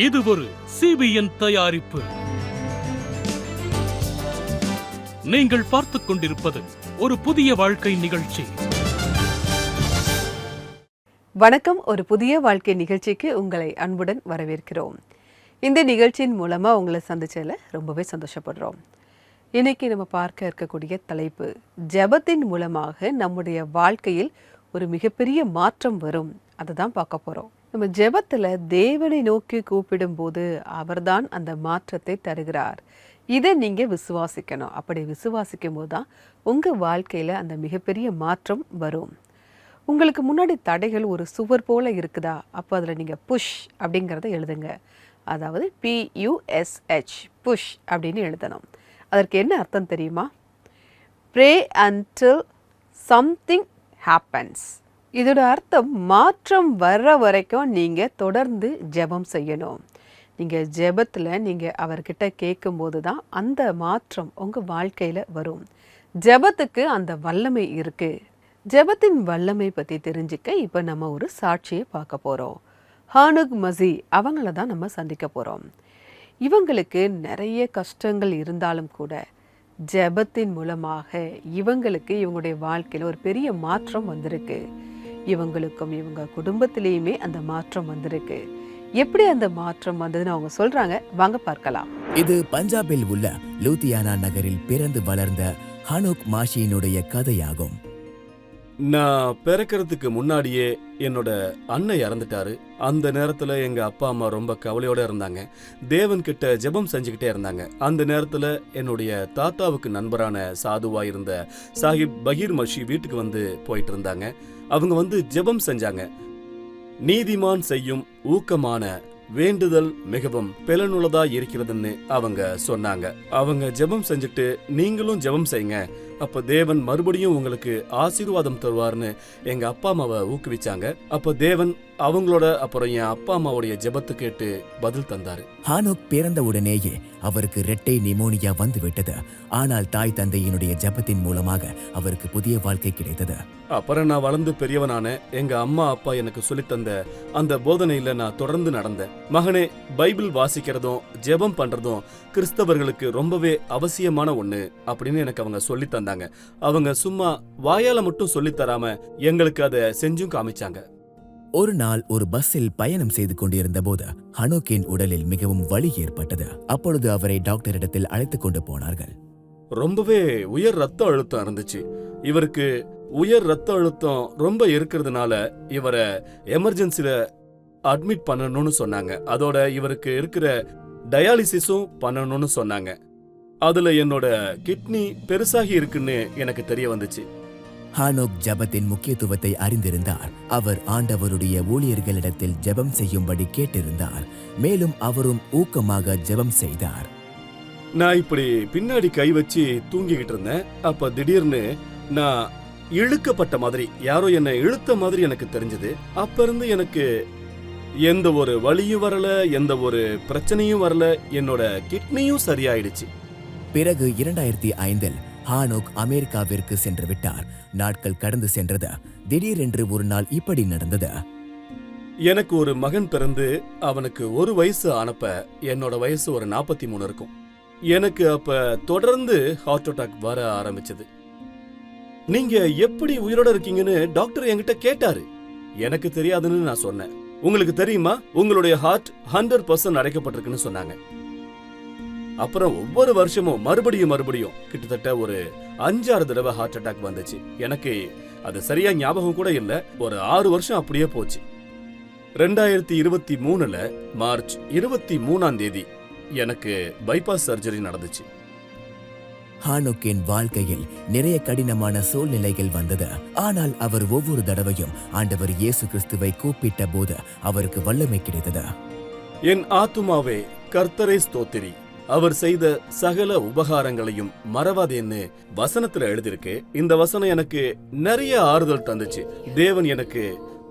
இது ஒரு CBN தயாரிப்பு. நீங்கள் பார்த்துக் கொண்டிருப்பது ஒரு புதிய வாழ்க்கை நிகழ்ச்சி. வணக்கம். ஒரு புதிய வாழ்க்கை நிகழ்ச்சிக்கு உங்களை அன்புடன் வரவேற்கிறோம். இந்த நிகழ்ச்சியின் மூலமா உங்களை சந்திச்சதுல ரொம்பவே சந்தோஷப்படுறோம். இன்னைக்கு நம்ம பார்க்க இருக்கக்கூடிய தலைப்பு, ஜெபத்தின் மூலமாக நம்முடைய வாழ்க்கையில் ஒரு மிகப்பெரிய மாற்றம் வரும். அதை தான் பார்க்க போறோம். நம்ம ஜெபத்துல தேவனை நோக்கி கூப்பிடும்போது அவர்தான் அந்த மாற்றத்தை தருகிறார். இதை நீங்க விசுவாசிக்கணும். அப்படி விசுவாசிக்கும் போது தான் உங்க வாழ்க்கையில அந்த மிகப்பெரிய மாற்றம் வரும். உங்களுக்கு முன்னாடி தடைகள் ஒரு சுவர் போல இருக்குதா? அப்போ அதில் நீங்கள் புஷ் அப்படிங்கிறத எழுதுங்க. அதாவது PUSH, புஷ் அப்படின்னு எழுதணும். அதற்கு என்ன அர்த்தம் தெரியுமா? Pray until something happens. இதோட அர்த்தம் மாற்றம் வர்ற வரைக்கும் நீங்கள் தொடர்ந்து ஜெபம் செய்யணும். நீங்கள் ஜெபத்தில் நீங்கள் அவர்கிட்ட கேட்கும்போது தான் அந்த மாற்றம் உங்கள் வாழ்க்கையில் வரும். ஜெபத்துக்கு அந்த வல்லமை இருக்குது. ஜெபத்தின் வல்லமை பற்றி தெரிஞ்சுக்க இப்போ நம்ம ஒரு சாட்சியை பார்க்க போகிறோம். ஹானுக் மசி அவங்கள தான் நம்ம சந்திக்க போகிறோம். இவங்களுக்கு நிறைய கஷ்டங்கள் இருந்தாலும் கூட ஜெபத்தின் மூலமாக இவங்களுடைய வாழ்க்கையில் ஒரு பெரிய மாற்றம் வந்திருக்கு. இவங்களுக்கும் இவங்க குடும்பத்திலேயுமே அந்த மாற்றம் வந்திருக்கு. எப்படி அந்த மாற்றம் வந்ததுன்னு அவங்க சொல்றாங்க, வாங்க பார்க்கலாம். இது பஞ்சாபில் உள்ள லூதியானா நகரில் பிறந்து வளர்ந்த ஹனுக் மாஷியினுடைய கதையாகும். நான் பிறக்கிறதுக்கு முன்னாடியே என்னோட அண்ணன் இறந்துட்டாரு. அந்த நேரத்துல எங்க அப்பா அம்மா ரொம்ப கவலையோட இருந்தாங்க. தேவன் கிட்ட ஜெபம் செஞ்சுக்கிட்டே இருந்தாங்க. அந்த நேரத்துல என்னுடைய தாத்தாவுக்கு நண்பரான சாதுவா இருந்த சாஹிப் பகீர் மஷி வீட்டுக்கு வந்து போயிட்டு இருந்தாங்க. அவங்க வந்து ஜெபம் செஞ்சாங்க. நீதிமான் செய்யும் ஊக்கமான வேண்டுதல் மிகவும் பலனுள்ளதா இருக்கிறதுன்னு அவங்க சொன்னாங்க. அவங்க ஜெபம் செஞ்சுட்டு நீங்களும் ஜெபம் செய்யுங்க, அப்ப தேவன் மறுபடியும் உங்களுக்கு ஆசீர்வாதம் தருவார்னு எங்க அப்பா அம்மாவை ஊக்குவிச்சாங்க. அப்ப தேவன் அவங்களோட அப்புறம் என் அப்பா அம்மாவுடைய ஜெபத்து கேட்டு பதில் தந்தாரு. ஹானுக் பிறந்த உடனேயே அவருக்கு இரட்டை நிமோனியா வந்து விட்டது. ஆனால் தாய் தந்தையினுடைய ஜெபத்தின் மூலமாக அவருக்கு புதிய வாழ்க்கை கிடைத்தது. அப்புறம் நான் வளர்ந்து பெரியவனான எங்க அம்மா அப்பா எனக்கு சொல்லித்தந்த அந்த போதனையில நான் தொடர்ந்து நடந்தேன். மகனே, பைபிள் வாசிக்கிறதும் ஜெபம் பண்றதும் கிறிஸ்தவர்களுக்கு ரொம்பவே அவசியமான ஒண்ணு அப்படின்னு எனக்கு அவங்க சொல்லி தந்தாங்க. அவங்க சும்மா வாயால மட்டும் சொல்லி தராம எங்களுக்கு அதை செஞ்சும் காமிச்சாங்க. ஒரு நாள் ஒரு பஸ்ஸில் பயணம் செய்து கொண்டிருந்த போது ஹனோக்கின் உடலில் மிகவும் வலி ஏற்பட்டது. அப்பொழுது அவரை டாக்டரிடத்தில் அழைத்துக் கொண்டு போனார்கள். ரொம்பவே உயர் ரத்த அழுத்தம் இருந்துச்சு. இவருக்கு உயர் ரத்த அழுத்தம் ரொம்ப இருக்கிறதுனால இவரை எமர்ஜென்சில அட்மிட் பண்ணணும்னு சொன்னாங்க. அதோட இவருக்கு இருக்கிற டயாலிசிஸும் பண்ணணும்னு சொன்னாங்க. அதுல என்னோட கிட்னி பெருசாகி இருக்குன்னு எனக்கு தெரிய வந்துச்சு. ஹானோக் ஜெபத்தின் முக்கியத்துவத்தை அறிந்திருந்தார். அவர் ஆண்டவருடைய ஊழியர்களிடத்தில் ஜெபம் செய்யும்படி கேட்டிருந்தார். மேலும் அவரும் ஊக்கமாக ஜெபம் செய்தார். நான் இப்படி பின்னாடி கை வச்சு தூங்கிக்கிட்டு இருந்தேன். அப்ப திடீர்னு நான் இழுக்கப்பட்ட மாதிரி, யாரோ என்னை இழுத்த மாதிரி எனக்கு தெரிஞ்சது. அப்ப இருந்து எனக்கு எந்த ஒரு வலியும் வரல, எந்த ஒரு பிரச்சனையும் வரல. என்னோட கிட்னியும் சரியாயிடுச்சு. பிறகு 2005இல் ஹானோக் அமெரிக்காவிற்கு சென்று விட்டார். நாட்கள் கடந்து சென்றது. திடீரென்று ஒரு நாள் இப்படி நடந்தது. எனக்கு ஒரு மகன் பிறந்து அவனுக்கு 1 வயசு ஆனப்ப என்னோட வயசு ஒரு 43 இருக்கும். எனக்கு அப்ப தொடர்ந்து ஹார்ட் அட்டாக் வர ஆரம்பிச்சது. நீங்க எப்படி உயிரோட இருக்கீங்கன்னு டாக்டர் என்கிட்ட கேட்டாரு. எனக்கு தெரியாதுன்னு நான் சொன்னேன். உங்களுக்கு தெரியுமா, உங்களுடைய ஹார்ட் 100% அடைக்கப்பட்டிருக்குன்னு சொன்னாங்க. அப்புறம் ஒவ்வொரு வருஷமும் மறுபடியும் கிட்டத்தட்ட ஒரு 5-6 தடவை ஹார்ட் அட்டாக் வந்துச்சு. எனக்கு அது சரியா ஞாபகம் கூட இல்ல. ஒரு 6 வருஷம் அப்படியே போச்சு. 2023 மார்ச் 23 எனக்கு பைபாஸ் சர்ஜரி நடந்துச்சு. ஹானோக்கின் வாழ்க்கையில் நிறைய கடினமான சூழ்நிலைகள் வந்தது. ஆனால் அவர் ஒவ்வொரு தடவையும் ஆண்டவர் இயேசு கிறிஸ்துவை கூப்பிட்ட போது அவருக்கு வல்லமை கிடைத்தது. என் ஆத்துமாவே கர்த்தரை ஸ்தோத்திரி, அவர் செய்த சகல உபகாரங்களையும் மறவாதேன்னு வசனத்துல எழுதிருக்கு. இந்த வசனம் எனக்கு நிறைய ஆறுதல் தந்துச்சு. தேவன் எனக்கு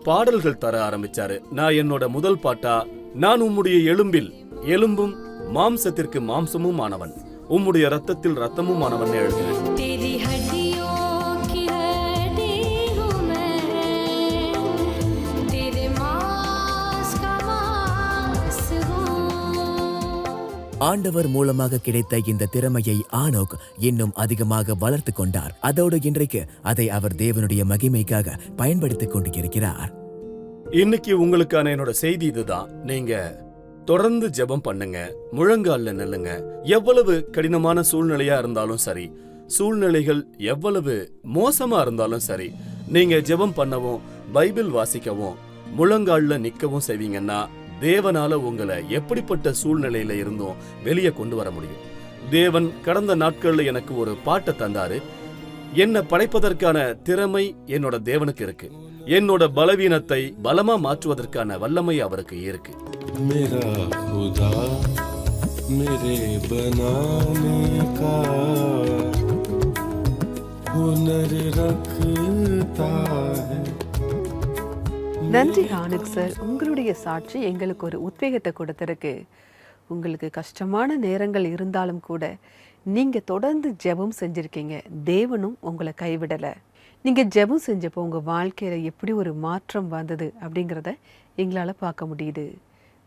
பாடல்கள் தர ஆரம்பிச்சாரு. நான் என்னோட முதல் பாட்டா, நான் உம்முடைய எலும்பில் எலும்பும் மாம்சத்திற்கு மாம்சமும் ஆனவன், உம்முடைய ரத்தத்தில் ரத்தமும் ஆனவன் எழுதினேன். ஆண்டவர் மூலமாக கிடைத்த இந்த திறமையை ஆனோக் இன்னும் அதிகமாக வளர்த்து கொண்டார். அதோடு இன்றைக்கு அதை அவர் தேவனுடைய மகிமைக்காக பயன்படுத்திக் கொண்டிருக்கிறார். இன்னைக்கு உங்களுக்கான என்னோட செய்தி இதுதான். நீங்க தொடர்ந்து ஜெபம் பண்ணுங்க, முழங்கால்ல நில்லுங்க. எவ்வளவு கடினமான சூழ்நிலையா இருந்தாலும் சரி, சூழ்நிலைகள் எவ்வளவு மோசமா இருந்தாலும் சரி, நீங்க ஜெபம் பண்ணவும் பைபிள் வாசிக்கவும் முழங்கால்ல நிக்கவும் செய்வீங்கன்னா தேவனால உங்களை எப்படிப்பட்ட சூழ்நிலையில இருந்தும் வெளியே கொண்டு வர முடியும். தேவன் கடந்த நாட்கள்ல எனக்கு ஒரு பாட்டை தந்தாரு. என்ன படைப்பதற்கான திறமை என்னோட தேவனுக்கு இருக்கு. என்னோட பலவீனத்தை பலமா மாற்றுவதற்கான வல்லமை அவருக்கு இருக்கு. मेरा खुदा मेरे बनाने का हुनर रखता है. நன்றி ஆனக் சார், உங்களுடைய சாட்சி எங்களுக்கு ஒரு உத்வேகத்தை கொடுத்திருக்கு. உங்களுக்கு கஷ்டமான நேரங்கள் இருந்தாலும் கூட நீங்க தொடர்ந்து ஜெபம் செஞ்சிருக்கீங்க. தேவனும் உங்களை கைவிடலை. நீங்க ஜெபம் செஞ்சப்போ உங்க வாழ்க்கையில எப்படி ஒரு மாற்றம் வந்தது அப்படிங்கிறத எங்களால் பார்க்க முடியுது.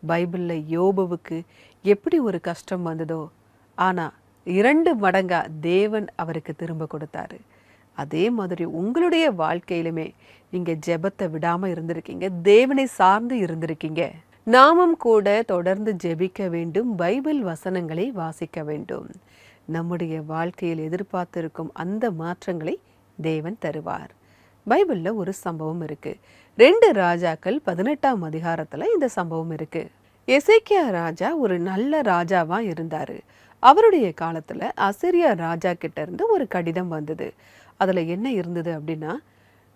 பைபிளில் யோபுவுக்கு எப்படி ஒரு கஷ்டம் வந்ததோ, ஆனால் 2 மடங்கா தேவன் அவருக்கு திரும்ப கொடுத்தாரு. அதே மாதிரி உங்களுடைய வாழ்க்கையிலுமே நீங்கள் ஜெபத்தை விடாமல் இருந்திருக்கீங்க, தேவனை சார்ந்து இருந்திருக்கீங்க. நாமும் கூட தொடர்ந்து ஜெபிக்க வேண்டும், பைபிள் வசனங்களை வாசிக்க வேண்டும். நம்முடைய வாழ்க்கையில் எதிர்பார்த்திருக்கும் அந்த மாற்றங்களை தேவன் தருவார். பைபிளில் ஒரு சம்பவம் இருக்கு. 2 ராஜாக்கள் 18ஆம் அதிகாரத்தில் இந்த சம்பவம் இருக்கு. எசேக்கியா ராஜா ஒரு நல்ல ராஜாவா இருந்தாரு. அவருடைய காலத்துல அசிரியா ராஜா கிட்ட இருந்து ஒரு கடிதம் வந்தது. அதுல என்ன இருந்தது அப்படின்னா,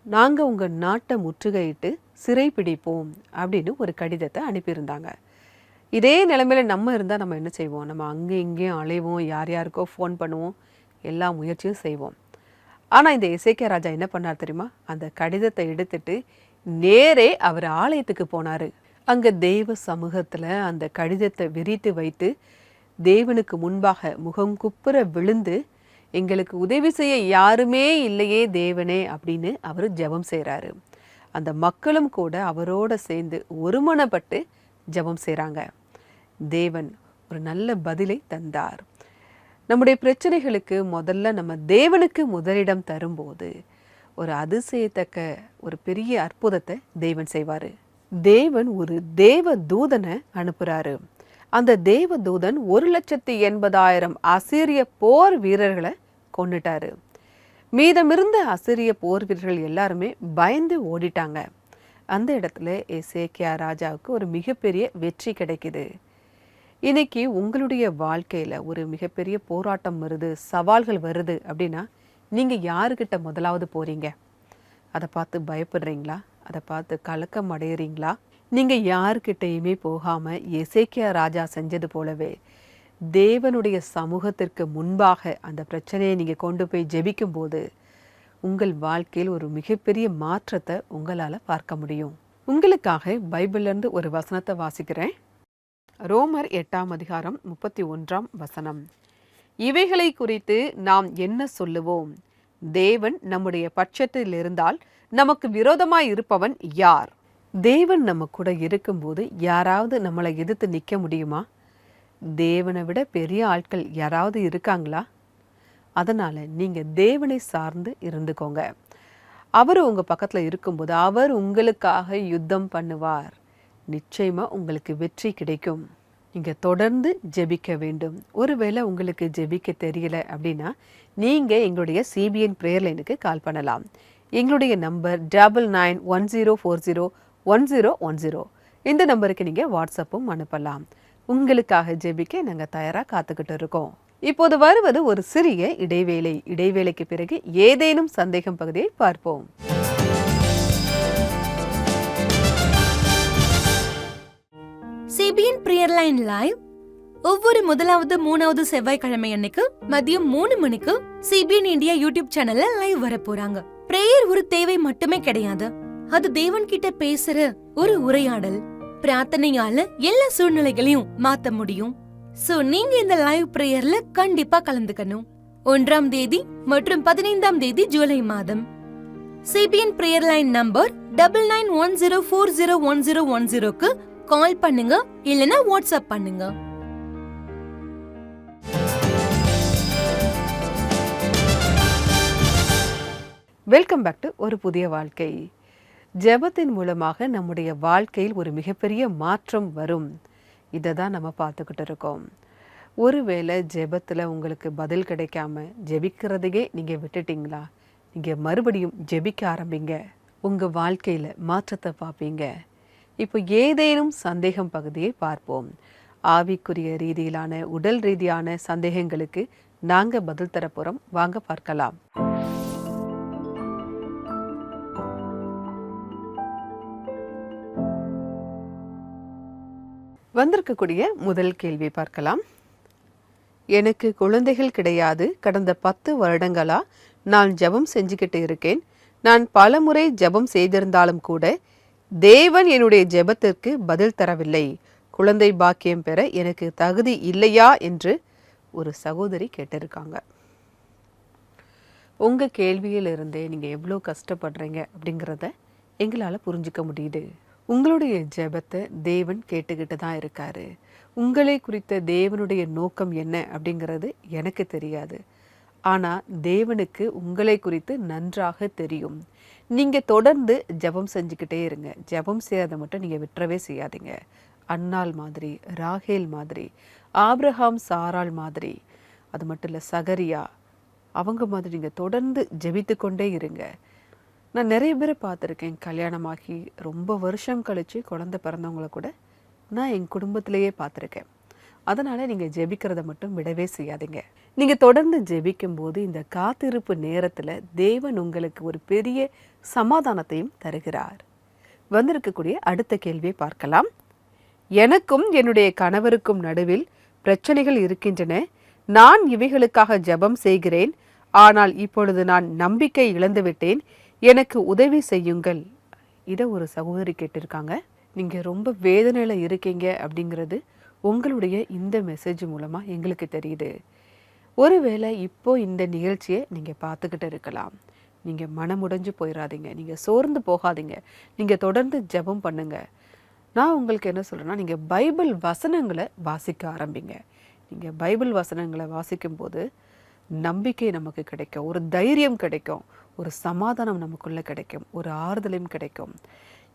நாங்க உங்க நாட்டை முற்றுகையிட்டு சிறை பிடிப்போம் அப்படின்னு ஒரு கடிதத்தை அனுப்பியிருந்தாங்க. இதே நிலைமையில நம்ம இருந்தா நம்ம என்ன செய்வோம்? நம்ம அங்கேயும் இங்கேயும் அலைவோம், யார் யாருக்கோ ஃபோன் பண்ணுவோம், எல்லா முயற்சியும் செய்வோம். ஆனால் இந்த எசேக்கியா ராஜா என்ன பண்ணார் தெரியுமா? அந்த கடிதத்தை எடுத்துட்டு நேரே அவர் ஆலயத்துக்கு போனார். அங்கே தேவ சமூகத்தில் அந்த கடிதத்தை விரித்து வைத்து தேவனுக்கு முன்பாக முகம் குப்புற விழுந்து, எங்களுக்கு உதவி செய்ய யாருமே இல்லையே தேவனே அப்படின்னு அவர் ஜெபம் செய்கிறாரு. அந்த மக்களும் கூட அவரோட சேர்ந்து ஒருமனப்பட்டு ஜெபம் செய்கிறாங்க. தேவன் ஒரு நல்ல பதிலை தந்தார். நம்முடைய பிரச்சனைகளுக்கு முதல்ல நம்ம தேவனுக்கு முதலிடம் தரும்போது ஒரு அதிசயத்தக்க ஒரு பெரிய அற்புதத்தை தேவன் செய்வார். தேவன் ஒரு தேவ தூதனை அனுப்புகிறாரு. அந்த தேவ தூதன் 1,80,000 அசீரிய போர் வீரர்களை கொன்னுட்டாரு. மீதமிருந்த அசீரிய போர் வீரர்கள் எல்லாருமே பயந்து ஓடிட்டாங்க. அந்த இடத்துல எசேக்கியா ராஜாவுக்கு ஒரு மிகப்பெரிய வெற்றி கிடைக்குது. இன்னைக்கு உங்களுடைய வாழ்க்கையில் ஒரு மிகப்பெரிய போராட்டம் வருது, சவால்கள் வருது அப்படின்னா நீங்கள் யாருக்கிட்ட முதலாவது போகிறீங்க? அதை பார்த்து பயப்படுறீங்களா? அதை பார்த்து கலக்கம் அடையிறீங்களா? நீங்கள் யாருக்கிட்டையுமே போகாமல் எசேக்கியா ராஜா செஞ்சது போலவே தேவனுடைய சமூகத்திற்கு முன்பாக அந்த பிரச்சனையை நீங்கள் கொண்டு போய் ஜெபிக்கும் போது உங்கள் வாழ்க்கையில் ஒரு மிகப்பெரிய மாற்றத்தை உங்களால் பார்க்க முடியும். உங்களுக்காக பைபிள்லேருந்து ஒரு வசனத்தை வாசிக்கிறேன். ரோமர் 8ஆம் அதிகாரம் 31ஆம் வசனம். இவைகளை குறித்து நாம் என்ன சொல்லுவோம்? தேவன் நம்முடைய பட்சத்தில் இருந்தால் நமக்கு விரோதமாய் இருப்பவன் யார்? தேவன் நம்ம கூட இருக்கும்போது யாராவது நம்மளை எதிர்த்து நிற்க முடியுமா? தேவனை விட பெரிய ஆட்கள் யாராவது இருக்காங்களா? அதனால் நீங்கள் தேவனை சார்ந்து இருந்துக்கோங்க. அவர் உங்கள் பக்கத்தில் இருக்கும்போது அவர் உங்களுக்காக யுத்தம் பண்ணுவார். நிச்சயமாக உங்களுக்கு வெற்றி கிடைக்கும். நீங்கள் தொடர்ந்து ஜெபிக்க வேண்டும். ஒருவேளை உங்களுக்கு ஜெபிக்க தெரியல அப்படின்னா நீங்கள் எங்களுடைய CBN ப்ரேயர் லைனுக்கு கால் பண்ணலாம். எங்களுடைய நம்பர் 9940401010. இந்த நம்பருக்கு நீங்கள் வாட்ஸ்அப்பும் அனுப்பலாம். உங்களுக்காக ஜெபிக்க நாங்கள் தயாராக காத்துக்கிட்டு இருக்கோம். இப்போது வருவது ஒரு சிறிய இடைவேளை. இடைவேளைக்கு பிறகு ஏதேனும் சந்தேகம் பகுதியை பார்ப்போம். CBN பிரேயர் லைன் லைவ் ஒவ்வொரு முதலாவது 3வது செவ்வாய்க்கிழமை அன்னைக்கு மதியம் 3 மணிக்கு CBN இந்தியா யூடியூப் சேனல்ல லைவ் வர போறாங்க. பிரேயர் ஒரு தேவை மட்டுமே கிடையாது, அது தேவன் கிட்ட பேசுற ஒரு உரையாடல். பிரார்த்தனையால எல்லா சூழ்நிலைகளையும் மாத்த முடியும். சோ நீங்க இந்த லைவ் பிரேயர்ல கண்டிப்பா கலந்துக்கணும். 1ஆம் தேதி மற்றும் 15ஆம் தேதி ஜூலை மாதம். CBN பிரேயர் லைன் நம்பர் 9910401010க்கு கால் பண்ணுங்க, இல்லனா வாட்ஸ்அப் பண்ணுங்க. வெல்கம் பேக் டு ஒரு புதிய வாழ்க்கை. ஜெபத்தின் மூலமாக நம்முடைய வாழ்க்கையில் ஒரு மிகப்பெரிய மாற்றம் வரும். இதை தான் நம்ம பார்த்துக்கிட்டு இருக்கோம். ஒருவேளை ஜெபத்தில் உங்களுக்கு பதில் கிடைக்காம ஜெபிக்கிறதையே நீங்கள் விட்டுட்டீங்களா? நீங்கள் மறுபடியும் ஜெபிக்க ஆரம்பிங்க, உங்கள் வாழ்க்கையில் மாற்றத்தை பார்ப்பீங்க. இப்போ ஏதேனும் சந்தேகம் பகுதியை பார்ப்போம். ஆவிக்குரிய ரீதியிலான உடல் ரீதியான சந்தேகங்களுக்கு நாங்கள் பதில் தரப்போகிறோம். வாங்க பார்க்கலாம். வந்திருக்கக்கூடிய முதல் கேள்வி பார்க்கலாம். எனக்கு குழந்தைகள் கிடையாது. கடந்த 10 வருடங்களா நான் ஜெபம் செஞ்சுக்கிட்டு இருக்கேன். நான் பலமுறை ஜெபம் செய்திருந்தாலும் கூட தேவன் என்னுடைய ஜெபத்திற்கு பதில் தரவில்லை. குழந்தை பாக்கியம் பெற எனக்கு தகுதி இல்லையா என்று ஒரு சகோதரி கேட்டிருக்காங்க. உங்கள் கேள்வியிலிருந்தே நீங்கள் எவ்வளோ கஷ்டப்படுறீங்க அப்படிங்கிறத எங்களால் புரிஞ்சுக்க முடியுது. உங்களுடைய ஜெபத்தை தேவன் கேட்டுக்கிட்டு தான் இருக்காரு. உங்களை குறித்த தேவனுடைய நோக்கம் என்ன அப்படிங்கிறது எனக்கு தெரியாது. ஆனால் தேவனுக்கு உங்களை குறித்து நன்றாக தெரியும். நீங்கள் தொடர்ந்து ஜெபம் செஞ்சுக்கிட்டே இருங்க. ஜெபம் செய்யாத மட்டும் நீங்கள் விட்டுறவே செய்யாதீங்க. அன்னாள் மாதிரி, ராகேல் மாதிரி, ஆபிரகாம் சாராள் மாதிரி, அது மட்டும் இல்லை சகரியா அவங்க மாதிரி நீங்கள் தொடர்ந்து ஜெபித்து கொண்டே இருங்க. நான் நிறைய பேரை பார்த்துருக்கேன். கல்யாணமாகி ரொம்ப வருஷம் கழித்து குழந்தை பிறந்தவங்கள கூட நான் என் குடும்பத்திலேயே பார்த்துருக்கேன். அதனால் நீங்கள் ஜெபிக்கிறத மட்டும் விடவே செய்யாதீங்க. நீங்கள் தொடர்ந்து ஜெபிக்கும்போது இந்த காத்திருப்பு நேரத்தில் தேவன் உங்களுக்கு ஒரு பெரிய சமாதானத்தையும் தருகிறார். வந்திருக்கக்கூடிய அடுத்த கேள்வியை பார்க்கலாம். எனக்கும் என்னுடைய கணவருக்கும் நடுவில் பிரச்சனைகள் இருக்கின்றன. நான் இவைகளுக்காக ஜெபம் செய்கிறேன். ஆனால் இப்பொழுது நான் நம்பிக்கை இழந்துவிட்டேன். எனக்கு உதவி செய்யுங்கள். இதை ஒரு சகோதரி கேட்டிருக்காங்க. நீங்கள் ரொம்ப வேதனையில் இருக்கீங்க அப்படிங்கிறது உங்களுடைய இந்த மெசேஜ் மூலமாக எங்களுக்கு தெரியுது. ஒருவேளை இப்போ இந்த நிகழ்ச்சியை நீங்கள் பார்த்துக்கிட்டு இருக்கலாம். நீங்கள் மனமுடைஞ்சு போயிடாதீங்க, நீங்கள் சோர்ந்து போகாதீங்க, நீங்கள் தொடர்ந்து ஜெபம் பண்ணுங்க. நான் உங்களுக்கு என்ன சொல்கிறேன்னா, நீங்கள் பைபிள் வசனங்களை வாசிக்க ஆரம்பிங்க. நீங்கள் பைபிள் வசனங்களை வாசிக்கும்போது நம்பிக்கை நமக்கு கிடைக்கும், ஒரு தைரியம் கிடைக்கும், ஒரு சமாதானம் நமக்குள்ளே கிடைக்கும், ஒரு ஆறுதலும் கிடைக்கும்.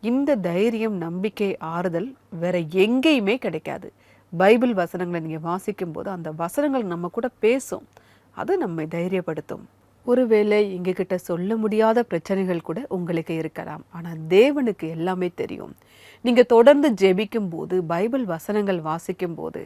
இந்த தைரியம், நம்பிக்கை, ஆறுதல் வேற எங்கேயுமே கிடைக்காது. பைபிள் வசனங்களை நீங்கள் வாசிக்கும்போது அந்த வசனங்கள் நம்ம கூட பேசும், அது நம்மை தைரியப்படுத்தும். ஒருவேளை எங்ககிட்ட சொல்ல முடியாத பிரச்சனைகள் கூட உங்களுக்கு இருக்கலாம். ஆனால் தேவனுக்கு எல்லாமே தெரியும். நீங்கள் தொடர்ந்து ஜெபிக்கும் போது, பைபிள் வசனங்கள் வாசிக்கும் போது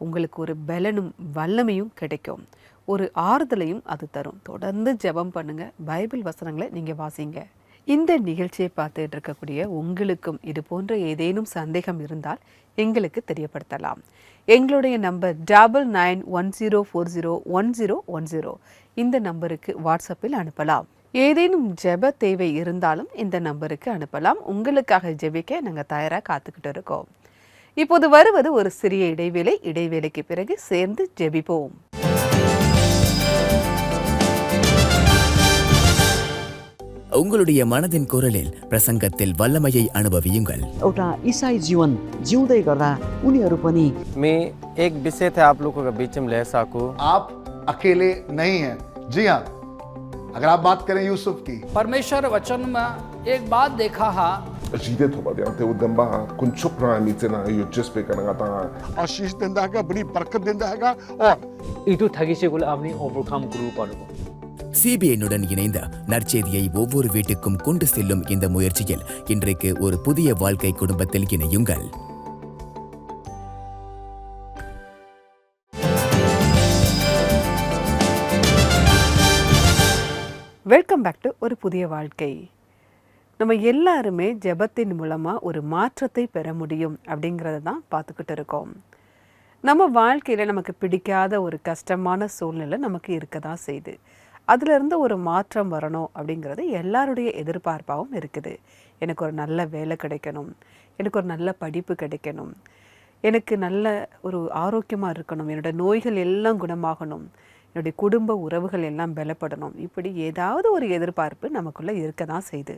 உங்களுக்கு ஒரு பலனும் வல்லமையும் கிடைக்கும், ஒரு ஆறுதலையும் அது தரும். தொடர்ந்து ஜெபம் பண்ணுங்க, பைபிள் வசனங்களை நீங்கள் வாசிங்க. இந்த நிகழ்ச்சியை பார்த்துட்டு இருக்கக்கூடிய உங்களுக்கும் இது போன்ற ஏதேனும் சந்தேகம் இருந்தால் எங்களுக்கு தெரியப்படுத்தலாம். எங்களுடைய நம்பர் 9910401010. இந்த நம்பருக்கு வாட்ஸ்அப்பில் அனுப்பலாம். ஏதேனும் ஜெப தேவை இருந்தாலும் இந்த நம்பருக்கு அனுப்பலாம். உங்களுக்காக ஜெபிக்க நாங்கள் தயாராக காத்துக்கிட்டு இருக்கோம். இப்போது வருவது ஒரு சிறிய இடைவேளை. இடைவேளைக்கு பிறகு சேர்ந்து ஜெபிப்போம். உங்களுடைய மனதின் குரலில் பிரசங்கத்தில் வல்லமையை அனுபவியுங்கள். एउटा ईसाई जीवन जिउँदै गर्दा उनीहरू पनि मैं एक विषय थे आप लोगों के बीच में ले सकूं। आप अकेले नहीं हैं। जी हाँ, अगर आप बात करें यूसुफ की, परमेश्वर वचन में एक बात देखा है, Jide thoba de ante udamba kunchuk na mitena yo jespe kana ta आशीष देता है, बड़ी बरकत देता है और itu thagisegula apni overcome group parugo சிபிஎன்னுடன் இணைந்த நற்செய்தியை ஒவ்வொரு வீட்டுக்கும் கொண்டு செல்லும் இந்த முயற்சியில் இன்றைக்கு ஒரு புதிய வாழ்க்கை குடும்பத்தில் இணையுங்கள். வெல்கம் பேக் டு ஒரு புதிய வாழ்க்கை. நம்ம எல்லாருமே ஜெபத்தின் மூலமாக ஒரு மாற்றத்தை பெற முடியும் அப்படிங்கிறத தான் பார்த்துக்கிட்டு இருக்கோம். நம்ம வாழ்க்கையில் நமக்கு பிடிக்காத ஒரு கஷ்டமான சூழ்நிலை நமக்கு இருக்க தான் செய்யுது. அதிலிருந்து ஒரு மாற்றம் வரணும் அப்படிங்கிறது எல்லாருடைய எதிர்பார்ப்பாகவும் இருக்குது. எனக்கு ஒரு நல்ல வேலை கிடைக்கணும், எனக்கு ஒரு நல்ல படிப்பு கிடைக்கணும், எனக்கு நல்ல ஒரு ஆரோக்கியமாக இருக்கணும், என்னோடய நோய்கள் எல்லாம் குணமாகணும், என்னுடைய குடும்ப உறவுகள் எல்லாம் பலப்படணும். இப்படி ஏதாவது ஒரு எதிர்பார்ப்பு நமக்குள்ளே இருக்க தான் செய்யுது.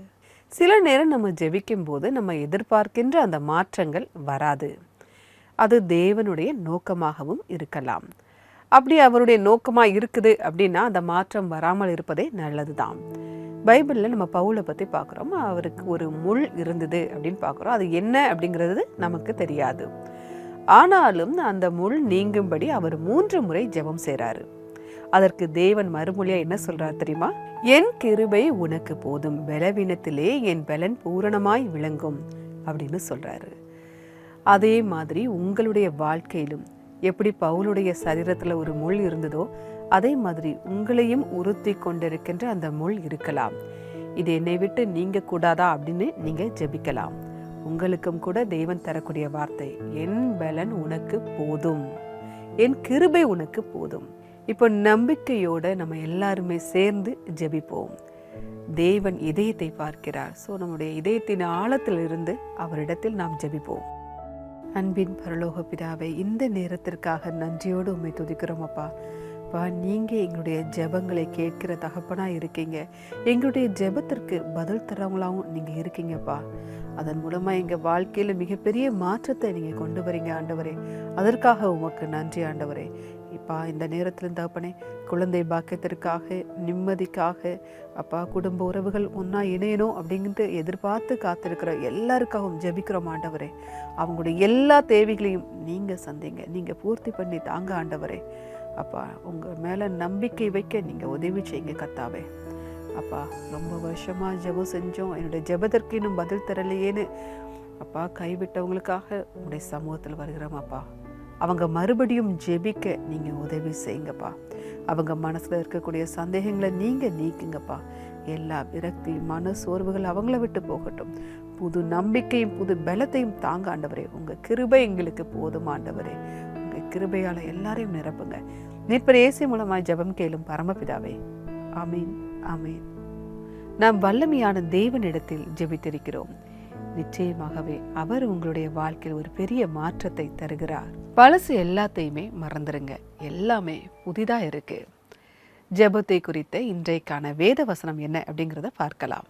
சில நேரம் நம்ம ஜெபிக்கும் போது நம்ம எதிர்பார்க்கின்ற அந்த மாற்றங்கள் வராது. அது தேவனுடைய நோக்கமாகவும் இருக்கலாம். அப்படி அவருடைய நோக்கமாக இருக்குது அப்படின்னா அந்த மாற்றம் வராமல் இருப்பதே நல்லது தான். பைபிளில் நம்ம பவுலை பற்றி பார்க்குறோம். அவருக்கு ஒரு முள் இருந்தது அப்படின்னு பார்க்குறோம். அது என்ன அப்படிங்கிறது நமக்கு தெரியாது. ஆனாலும் அந்த முள் நீங்கும்படி அவர் 3 முறை ஜெபம் செய்கிறாரு. அதற்கு தேவன் மறுமொழியா என்ன சொல்றார் தெரியுமா? என் கிருபை உனக்கு போதும், பலவீனத்திலே என் பலன் பூரணமாய் விளங்கும் அப்படின்னு சொல்றாரு. அதே மாதிரி உங்களுடைய வாழ்க்கையிலும் எப்படி பவுலுடைய சரீரத்தில் ஒரு முள் இருந்ததோ அதே மாதிரி உங்களையும் உறுத்தி கொண்டிருக்கின்ற அந்த முள் இருக்கலாம். இது என்னை விட்டு நீங்க கூடாதா அப்படின்னு நீங்க ஜெபிக்கலாம். உங்களுக்கும் கூட தேவன் தரக்கூடிய வார்த்தை, என் பலன் உனக்கு போதும், என் கிருபை உனக்கு போதும். இப்போ நம்பிக்கையோட நம்ம எல்லாருமே சேர்ந்து ஜெபிப்போம். தேவன் இதயத்தை பார்க்கிறார். ஸோ நம்முடைய இதயத்தின் ஆழத்திலிருந்து அவரிடத்தில் நாம் ஜெபிப்போம். அன்பின் பரலோக பிதாவை, இந்த நேரத்திற்காக நன்றியோடு உம்மை துதிக்கிறோம் அப்பா. நீங்கள் எங்களுடைய ஜெபங்களை கேட்கிற தகப்பனா இருக்கீங்க. எங்களுடைய ஜெபத்திற்கு பதில் தரவங்களாகவும் நீங்கள் இருக்கீங்கப்பா. அதன் மூலமாக எங்கள் வாழ்க்கையில் மிகப்பெரிய மாற்றத்தை நீங்கள் கொண்டு வரீங்க ஆண்டவரே. அதற்காக உமக்கு நன்றி ஆண்டவரே. இப்பா இந்த நேரத்தில் தகப்பனே, குழந்தை பாக்கியத்திற்காக, நிம்மதிக்காக அப்பா, குடும்ப உறவுகள் ஒன்றா இணையணும் அப்படின்ட்டு எதிர்பார்த்து காத்திருக்கிற எல்லாருக்காகவும் ஜெபிக்கிறோம் ஆண்டவரே. அவங்களுடைய எல்லா தேவைகளையும் நீங்கள் சந்திங்க, நீங்கள் பூர்த்தி பண்ணி தாங்க ஆண்டவரே. அப்பா உங்கள் மேலே நம்பிக்கை வைக்க நீங்கள் உதவி செய்யுங்க கர்த்தாவே. அப்பா ரொம்ப வருஷமாக ஜெபம் செஞ்சோம், என்னுடைய ஜெபத்திற்கு இன்னும் பதில் தரலையேன்னு அப்பா கைவிட்டவங்களுக்காக உங்களுடைய சமூகத்தில் வருகிறோம் அப்பா. அவங்க மறுபடியும் ஜெபிக்க நீங்கள் உதவி செய்யுங்கப்பா. அவங்க மனசில் இருக்கக்கூடிய சந்தேகங்களை நீங்கள் நீக்குங்கப்பா. எல்லா விரக்தி, மன சோர்வுகள் அவங்கள விட்டு போகட்டும். புது நம்பிக்கையும் புது பலத்தையும் தாங்க ஆண்டவரே. உங்கள் கிருபை எங்களுக்கு போதும் ஆண்டவரே. உங்கள் கிருபையால் எல்லாரையும் நிரப்புங்க. மீட்பர் இயேசு மூலமாய் ஜெபம் கேளும் பரமபிதாவே. ஆமீன், ஆமீன். நாம் வல்லமையான தேவனிடத்தில் ஜெபித்திருக்கிறோம். நிச்சயமாகவே அவர் உங்களுடைய வாழ்க்கையில் ஒரு பெரிய மாற்றத்தை தருகிறார். பழசு எல்லாத்தையுமே மறந்துருங்க, எல்லாமே புதிதா இருக்கு. ஜெபத்தை குறித்த இன்றைக்கான வேத வசனம் என்ன அப்படிங்கிறத பார்க்கலாம்.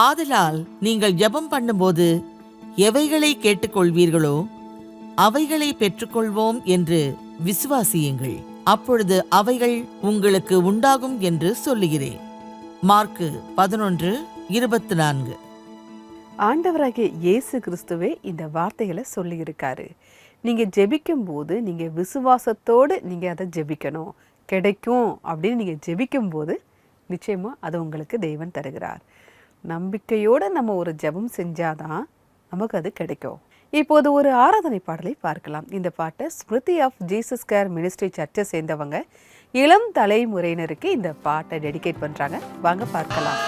ஆதலால் நீங்கள் ஜெபம் பண்ணும்போது எவைகளை கேட்டுக்கொள்வீர்களோ அவைகளை பெற்றுக்கொள்வோம் என்று விசுவாசியுங்கள், அப்பொழுது அவைகள் உங்களுக்கு உண்டாகும் என்று சொல்லுகிறேன். மார்க்கு 11:24. ஆண்டவராகிய இயேசு கிறிஸ்துவே இந்த வார்த்தைகளை சொல்லி இருக்காரு. நீங்க ஜெபிக்கும் போது நீங்க விசுவாசத்தோடு நீங்க அதை ஜெபிக்கணும். கிடைக்கும் அப்படின்னு நீங்க ஜெபிக்கும் போது நிச்சயமா அது உங்களுக்கு தேவன் தருகிறார். நம்பிக்கையோடு நம்ம ஒரு ஜெபம் செஞ்சாதான் நமக்கு அது கிடைக்கும். இப்போது ஒரு ஆராதனை பாடலை பார்க்கலாம். இந்த பாட்டை Smriti of Jesus Care Ministry சர்ச்சை சேர்ந்தவங்க இளம் தலைமுறையினருக்கு இந்த பாட்டை டெடிகேட் பண்றாங்க. வாங்க பார்க்கலாம்.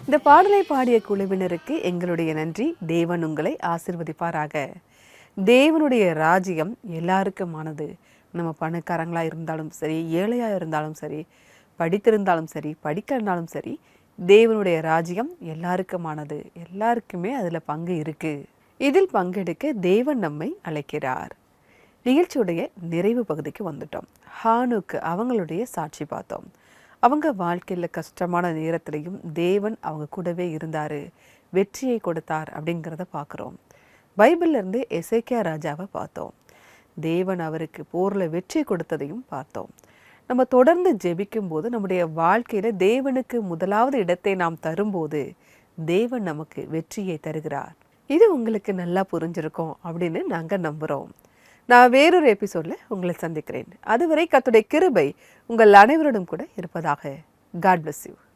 இந்த பாடலை பாடிய குழுவினருக்கு எங்களுடைய நன்றி. தேவன் உங்களை ஆசீர்வதிப்பாராக. தேவனுடைய ராஜ்யம் எல்லாருக்குமானது. நம்ம பணக்காரங்களா இருந்தாலும் சரி, ஏழையா இருந்தாலும் சரி, படித்திருந்தாலும் சரி, படிக்கலனாலும் சரி, தேவனுடைய ராஜ்யம் எல்லாருக்குமானது. எல்லாருக்குமே அதில் பங்கு இருக்கு. இதில் பங்கெடுக்க தேவன் நம்மை அழைக்கிறார். நிகழ்ச்சியுடைய நிறைவு பகுதிக்கு வந்துட்டோம். ஹானுக்கு அவங்களுடைய சாட்சி பார்த்தோம். அவங்க வாழ்க்கையில் கஷ்டமான நேரத்திலையும் தேவன் அவங்க கூடவே இருந்தார், வெற்றியை கொடுத்தார் அப்படிங்கிறத பார்க்குறோம். பைபிள்லேருந்து எசேக்கியா ராஜாவை பார்த்தோம். தேவன் அவருக்கு போரில் வெற்றி கொடுத்ததையும் பார்த்தோம். நம்ம தொடர்ந்து ஜெபிக்கும் போது நம்முடைய வாழ்க்கையில் தேவனுக்கு முதலாவது இடத்தை நாம் தரும்போது தேவன் நமக்கு வெற்றியை தருகிறார். இது உங்களுக்கு நல்லா புரிஞ்சிருக்கும் அப்படின்னு நாங்கள் நம்புகிறோம். நான் வேறொரு எபிசோடில் உங்களை சந்திக்கிறேன். அதுவரை கர்த்தருடைய கிருபை உங்கள் அனைவரோடும் கூட இருப்பதாக. God bless you.